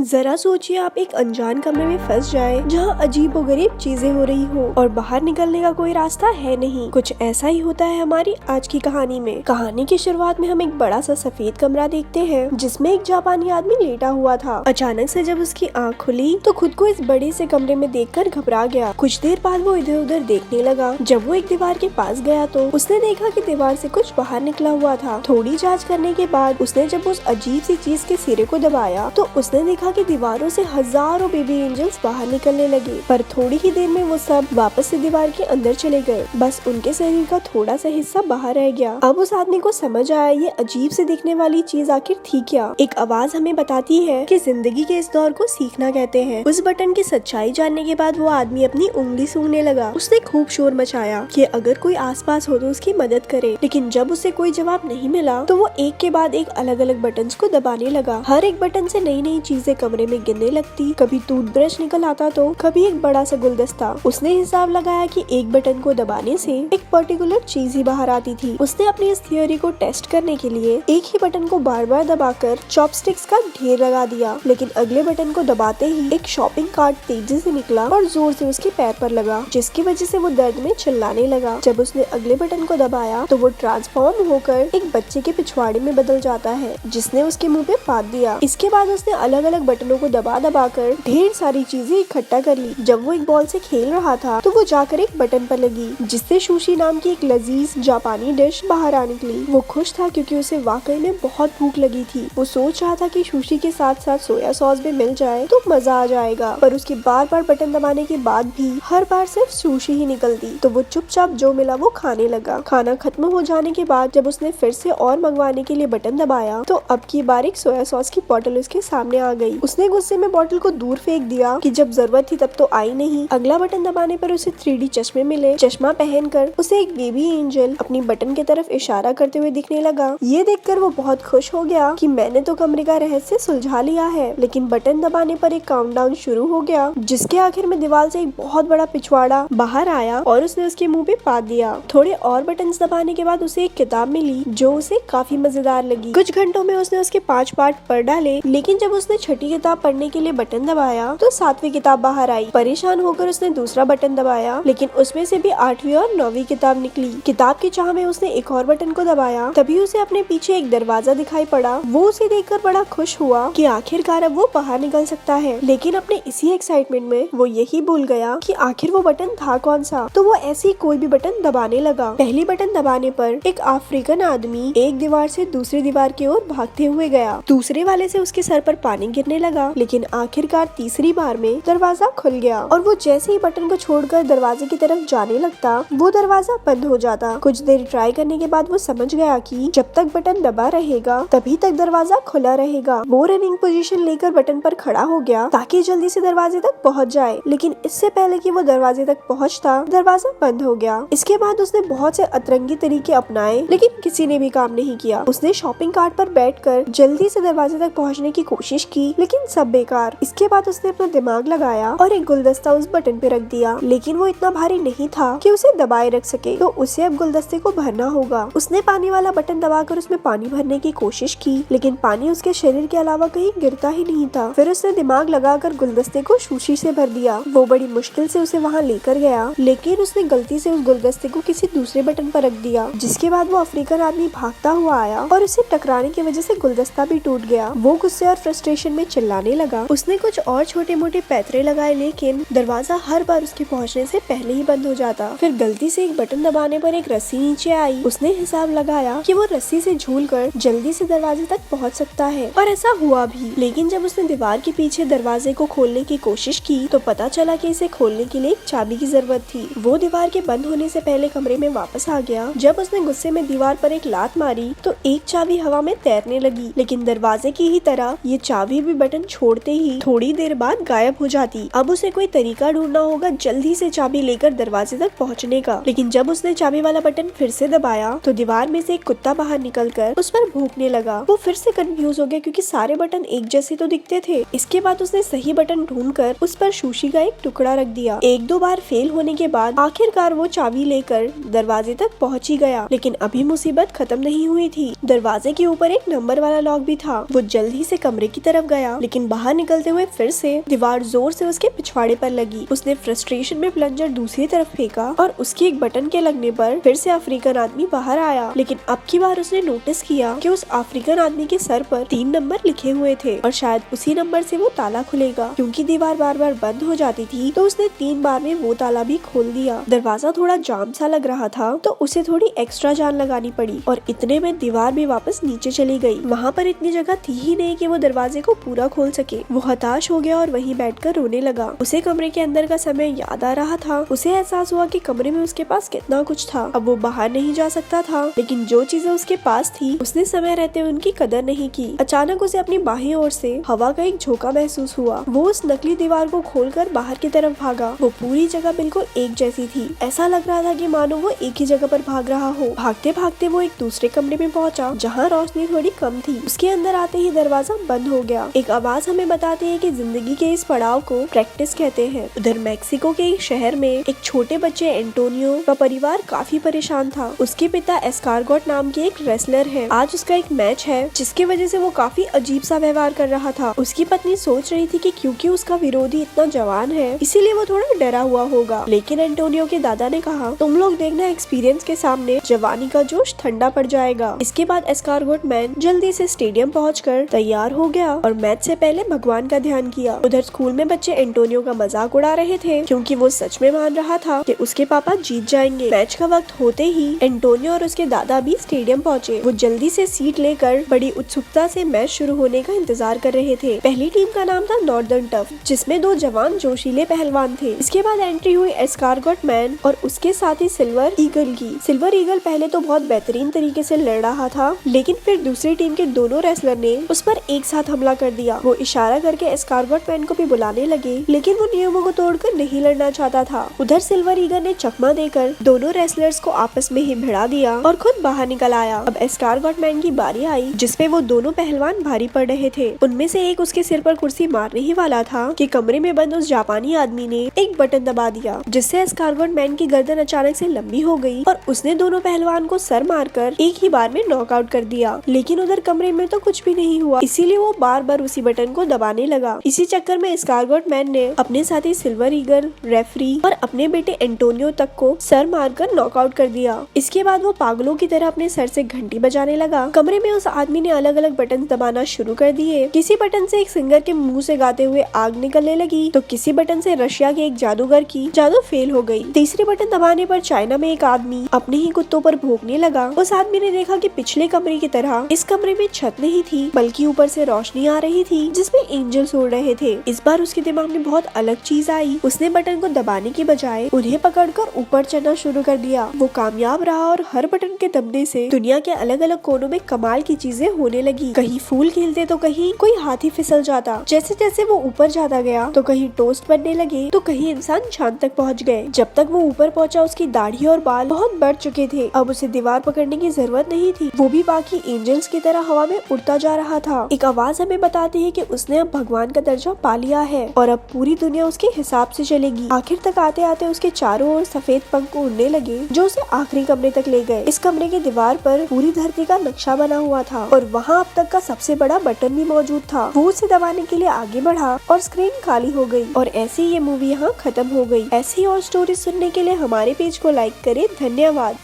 जरा सोचिए आप एक अनजान कमरे में फंस जाए जहाँ अजीबोगरीब चीजें हो रही हो और बाहर निकलने का कोई रास्ता है नहीं। कुछ ऐसा ही होता है हमारी आज की कहानी में। कहानी की शुरुआत में हम एक बड़ा सा सफेद कमरा देखते हैं जिसमें एक जापानी आदमी लेटा हुआ था। अचानक से जब उसकी आँख खुली तो खुद को इस बड़े से कमरे में देखकर घबरा गया। कुछ देर बाद वो इधर उधर देखने लगा। जब वो एक दीवार के पास गया तो उसने देखा कि दीवार से कुछ बाहर निकला हुआ था। थोड़ी जाँच करने के बाद उसने जब उस अजीब सी चीज के सिरे को दबाया तो उसने देखा कि दीवारों से हजारों बेबी एंजल्स बाहर निकलने लगे, पर थोड़ी ही देर में वो सब वापस से दीवार के अंदर चले गए। बस उनके शरीर का थोड़ा सा हिस्सा बाहर रह गया। अब उस आदमी को समझ आया ये अजीब से दिखने वाली चीज आखिर थी क्या। एक आवाज हमें बताती है कि जिंदगी के इस दौर को सीखना कहते हैं। उस बटन की सच्चाई जानने के बाद वो आदमी अपनी उंगली सूंघने लगा। उसने खूब शोर मचाया कि अगर कोई आसपास हो तो उसकी मदद करे, लेकिन जब उसे कोई जवाब नहीं मिला तो वो एक के बाद एक अलग अलग बटन को दबाने लगा। हर एक बटन से नई नई चीजें कमरे में गिरने लगती। कभी टूथब्रश निकल आता तो कभी एक बड़ा सा गुलदस्ता। उसने हिसाब लगाया कि एक बटन को दबाने से एक पर्टिकुलर चीज ही बाहर आती थी। उसने अपनी इस थियोरी को टेस्ट करने के लिए एक ही बटन को बार बार दबाकर चॉपस्टिक्स का ढेर लगा दिया, लेकिन अगले बटन को दबाते ही एक शॉपिंग कार्ट तेजी से निकला और जोर से उसके पैर पर लगा, जिसकी वजह से वो दर्द में चिल्लाने लगा। जब उसने अगले बटन को दबाया तो वो ट्रांसफॉर्म होकर एक बच्चे के पिछवाड़े में बदल जाता है, जिसने उसके मुंह पे पाद दिया। इसके बाद उसने अलग अलग बटनों को दबा दबा कर ढेर सारी चीजें इकट्ठा कर ली। जब वो एक बॉल से खेल रहा था तो वो जाकर एक बटन पर लगी, जिससे सुशी नाम की एक लजीज जापानी डिश बाहर आ निकली। वो खुश था क्योंकि उसे वाकई में बहुत भूख लगी थी। वो सोच रहा था कि सुशी के साथ साथ सोया सॉस भी मिल जाए तो मजा आ जाएगा, पर उसके बार बार बटन दबाने के बाद भी हर बार सिर्फ सुशी ही निकलती। तो वो चुपचाप जो मिला वो खाने लगा। खाना खत्म हो जाने के बाद जब उसने फिर से और मंगवाने के लिए बटन दबाया तो अब की बार एक सोया सॉस की बोतल उसके सामने आ गई। उसने गुस्से में बोतल को दूर फेंक दिया कि जब जरूरत थी तब तो आई नहीं। अगला बटन दबाने पर उसे 3D चश्मे मिले। चश्मा पहनकर उसे एक बेबी एंजल अपनी बटन की तरफ इशारा करते हुए दिखने लगा। ये देखकर वो बहुत खुश हो गया कि मैंने तो कमरे का रहस्य सुलझा लिया है। लेकिन बटन दबाने पर एक काउंटडाउन शुरू हो गया, जिसके आखिर में दीवार से एक बहुत बड़ा पिछवाड़ा बाहर आया और उसने उसके मुंह पे पाद दिया। थोड़े और बटन दबाने के बाद उसे एक किताब मिली जो उसे काफी मजेदार लगी। कुछ घंटों में उसने उसके 5 पार्ट पढ़ डाले, लेकिन जब उसने छठी किताब पढ़ने के लिए बटन दबाया तो 7वीं किताब बाहर आई। परेशान होकर उसने दूसरा बटन दबाया, लेकिन उसमें से भी 8वीं और 9वीं किताब निकली। किताब की चाह में उसने एक और बटन को दबाया, तभी उसे अपने पीछे एक दरवाजा दिखाई पड़ा। वो उसे देखकर बड़ा खुश हुआ कि आखिरकार अब वो बाहर निकल सकता है, लेकिन अपने इसी एक्साइटमेंट में वो यही भूल गया कि आखिर वो बटन था कौन सा। तो वो ऐसे ही कोई भी बटन दबाने लगा। पहली बटन दबाने पर एक अफ्रीकन आदमी एक दीवार से दूसरी दीवार की ओर भागते हुए गया। दूसरे वाले से उसके सर पर पानी गिरने लगा, लेकिन आखिरकार तीसरी बार में दरवाजा खुल गया और वो जैसे ही बटन को छोड़कर दरवाजे की तरफ जाने लगता वो दरवाजा बंद हो जाता। कुछ देर ट्राई करने के बाद वो समझ गया कि जब तक बटन दबा रहेगा तभी तक दरवाजा खुला रहेगा। वो रनिंग पोजीशन लेकर बटन पर खड़ा हो गया ताकि जल्दी से दरवाजे तक पहुंच जाए, लेकिन इससे पहले कि वो दरवाजे तक पहुंचता दरवाजा बंद हो गया। इसके बाद उसने बहुत से अतरंगी तरीके अपनाए, लेकिन किसी ने भी काम नहीं किया। उसने शॉपिंग कार्ट पर बैठकर जल्दी से दरवाजे तक पहुंचने की कोशिश की, लेकिन सब बेकार। इसके बाद उसने अपना दिमाग लगाया और एक गुलदस्ता उस बटन पे रख दिया, लेकिन वो इतना भारी नहीं था कि उसे दबाए रख सके, तो उसे अब गुलदस्ते को भरना होगा। उसने पानी वाला बटन दबाकर उसमें पानी भरने की कोशिश की, लेकिन पानी उसके शरीर के अलावा कहीं गिरता ही नहीं था। फिर उसने दिमाग लगाकर गुलदस्ते को सुशी से भर दिया। वो बड़ी मुश्किल से उसे वहाँ लेकर गया, लेकिन उसने गलती से उस गुलदस्ते को किसी दूसरे बटन पर रख दिया, जिसके बाद वो अफ्रीकन आदमी भागता हुआ आया और उसे टकराने की वजह से गुलदस्ता भी टूट गया। वो गुस्से और फ्रस्ट्रेशन में चिल्लाने लगा। उसने कुछ और छोटे मोटे पैतरे लगाए, लेकिन दरवाजा हर बार उसके पहुंचने से पहले ही बंद हो जाता। फिर गलती से एक बटन दबाने पर एक रस्सी नीचे आई। उसने हिसाब लगाया कि वो रस्सी से झूलकर जल्दी से दरवाजे तक पहुंच सकता है, और ऐसा हुआ भी। लेकिन जब उसने दीवार के पीछे दरवाजे को खोलने की कोशिश की तो पता चला कि इसे खोलने के लिए एक चाबी की जरूरत थी। वो दीवार के बंद होने से पहले कमरे में वापस आ गया। जब उसने गुस्से में दीवार पर एक लात मारी तो एक चाबी हवा में तैरने लगी, लेकिन दरवाजे की ही तरह ये चाबी भी बटन छोड़ते ही थोड़ी देर बाद गायब हो जाती। अब उसे कोई तरीका ढूंढना होगा जल्दी से चाबी लेकर दरवाजे तक पहुंचने का। लेकिन जब उसने चाबी वाला बटन फिर से दबाया तो दीवार में से एक कुत्ता बाहर निकलकर उस पर भौंकने लगा। वो फिर से कंफ्यूज हो गया क्योंकि सारे बटन एक जैसे तो दिखते थे। इसके बाद उसने सही बटन ढूंढकर उस पर सुशी का एक टुकड़ा रख दिया। एक दो बार फेल होने के बाद आखिरकार वो चाबी लेकर दरवाजे तक पहुंच ही गया, लेकिन अभी मुसीबत खत्म नहीं हुई थी। दरवाजे के ऊपर एक नंबर वाला लॉक भी था। वो जल्दी से कमरे की तरफ गया किया, लेकिन बाहर निकलते हुए फिर से दीवार जोर से उसके पिछवाड़े पर लगी। उसने फ्रस्ट्रेशन में प्लंजर दूसरी तरफ फेंका और उसकी एक बटन के लगने पर फिर से अफ्रीकन आदमी बाहर आया, लेकिन अब की बार उसने नोटिस किया कि उस अफ्रीकन आदमी के सर पर 3 नंबर लिखे हुए थे और शायद उसी नंबर से वो ताला खुलेगा। क्योंकि दीवार बार बार बंद हो जाती थी तो उसने 3 बार में वो ताला भी खोल दिया। दरवाजा थोड़ा जाम सा लग रहा था तो उसे थोड़ी एक्स्ट्रा जान लगानी पड़ी और इतने में दीवार भी वापस नीचे चली गई। वहाँ पर इतनी जगह थी ही नहीं कि वो दरवाजे को पूरा खोल सके। वो हताश हो गया और वहीं बैठकर रोने लगा। उसे कमरे के अंदर का समय याद आ रहा था। उसे एहसास हुआ कि कमरे में उसके पास कितना कुछ था। अब वो बाहर नहीं जा सकता था, लेकिन जो चीजें उसके पास थी उसने समय रहते उनकी कदर नहीं की। अचानक उसे अपनी बाहीं ओर से हवा का एक झोंका महसूस हुआ। वो उस नकली दीवार को खोलकर बाहर की तरफ भागा। वो पूरी जगह बिल्कुल एक जैसी थी। ऐसा लग रहा था कि मानो वो एक ही जगह पर भाग रहा हो। भागते भागते वो एक दूसरे कमरे में पहुंचा जहां रोशनी थोड़ी कम थी। उसके अंदर आते ही दरवाजा बंद हो गया। एक आवाज हमें बताती है कि जिंदगी के इस पड़ाव को प्रैक्टिस कहते हैं। उधर मैक्सिको के एक शहर में एक छोटे बच्चे एंटोनियो का परिवार काफी परेशान था। उसके पिता एस्कारगोट नाम के एक रेसलर है। आज उसका एक मैच है जिसकी वजह से वो काफी अजीब सा व्यवहार कर रहा था। उसकी पत्नी सोच रही थी कि क्योंकि उसका विरोधी इतना जवान है इसीलिए वो थोड़ा डरा हुआ होगा, लेकिन एंटोनियो के दादा ने कहा तुम लोग देखना, एक्सपीरियंस के सामने जवानी का जोश ठंडा पड़ जाएगा। इसके बाद एस्कारगोट मैन जल्दी से स्टेडियम पहुंचकर तैयार हो गया और मैच से पहले भगवान का ध्यान किया। उधर स्कूल में बच्चे एंटोनियो का मजाक उड़ा रहे थे क्योंकि वो सच में मान रहा था कि उसके पापा जीत जाएंगे। मैच का वक्त होते ही एंटोनियो और उसके दादा भी स्टेडियम पहुंचे। वो जल्दी से सीट लेकर बड़ी उत्सुकता से मैच शुरू होने का इंतजार कर रहे थे। पहली टीम का नाम था नॉर्दर्न टफ, जिसमें 2 जवान जोशीले पहलवान थे। इसके बाद एंट्री हुई एस्कारगोट मैन और उसके साथ ही सिल्वर ईगल की। सिल्वर ईगल पहले तो बहुत बेहतरीन तरीके से लड़ रहा था, लेकिन फिर दूसरी टीम के दोनों रेसलर ने उस पर एक साथ हमला कर दिया। वो इशारा करके एस्कारगोट मैन को भी बुलाने लगे, लेकिन वो नियमों को तोड़कर नहीं लड़ना चाहता था। उधर सिल्वर ईगल ने चकमा देकर दोनों रेसलर्स को आपस में ही भिड़ा दिया और खुद बाहर निकल आया। अब एस्कारगोट मैन की बारी आई जिसपे वो दोनों पहलवान भारी पड़ रहे थे। उनमें से एक उसके सिर पर कुर्सी मारने ही वाला था कि कमरे में बंद उस जापानी आदमी ने एक बटन दबा दिया, जिससे एस्कारगोट मैन की गर्दन अचानक से लंबी हो गई और उसने दोनों पहलवान को सर मारकर एक ही बार में नॉकआउट कर दिया। लेकिन उधर कमरे में तो कुछ भी नहीं हुआ, इसीलिए वो बार बार उसी बटन को दबाने लगा। इसी चक्कर में एस्कारगोट मैन ने अपने साथी सिल्वर ईगल, रेफरी और अपने बेटे एंटोनियो तक को सर मारकर नॉकआउट कर दिया। इसके बाद वो पागलों की तरह अपने सर से घंटी बजाने लगा। कमरे में उस आदमी ने अलग अलग बटन दबाना शुरू कर दिए। किसी बटन से एक सिंगर के मुंह से गाते हुए आग निकलने लगी तो किसी बटन से रशिया के एक जादूगर की जादू फेल हो गई। तीसरे बटन दबाने पर चाइना में एक आदमी अपने ही कुत्तों पर भौंकने लगा। उस आदमी ने देखा कि पिछले कमरे की तरह इस कमरे में छत नहीं थी, बल्कि ऊपर से रोशनी आ रही थी जिसमें एंजल्स उड़ रहे थे। इस बार उसके दिमाग में बहुत अलग चीज आई। उसने बटन को दबाने की बजाय उन्हें पकड़कर ऊपर चढ़ना शुरू कर दिया। वो कामयाब रहा और हर बटन के दबने से दुनिया के अलग अलग कोनों में कमाल की चीजें होने लगी। कहीं फूल खिलते तो कहीं कोई हाथी फिसल जाता। जैसे जैसे वो ऊपर जाता गया तो कहीं टोस्ट बनने लगे तो कहीं इंसान चांद तक पहुंच गए। जब तक वो ऊपर पहुंचा उसकी दाढ़ी और बाल बहुत बढ़ चुके थे। अब उसे दीवार पकड़ने की जरूरत नहीं थी, वो भी बाकी एंजल्स की तरह हवा में उड़ता जा रहा था। एक आवाज हमें बताती है कि उसने अब भगवान का दर्जा पा लिया है और अब पूरी दुनिया उसके हिसाब से चलेगी। आखिर तक आते आते उसके चारों ओर सफेद पंख उड़ने लगे जो उसे आखिरी कमरे तक ले गए। इस कमरे की दीवार पर पूरी धरती का नक्शा बना हुआ था और वहाँ अब तक का सबसे बड़ा बटन भी मौजूद था। वो उसे दबाने के लिए आगे बढ़ा और स्क्रीन खाली हो गई और ऐसे ही ये मूवी यहाँ खत्म हो गई। ऐसी और स्टोरी सुनने के लिए हमारे पेज को लाइक करें। धन्यवाद।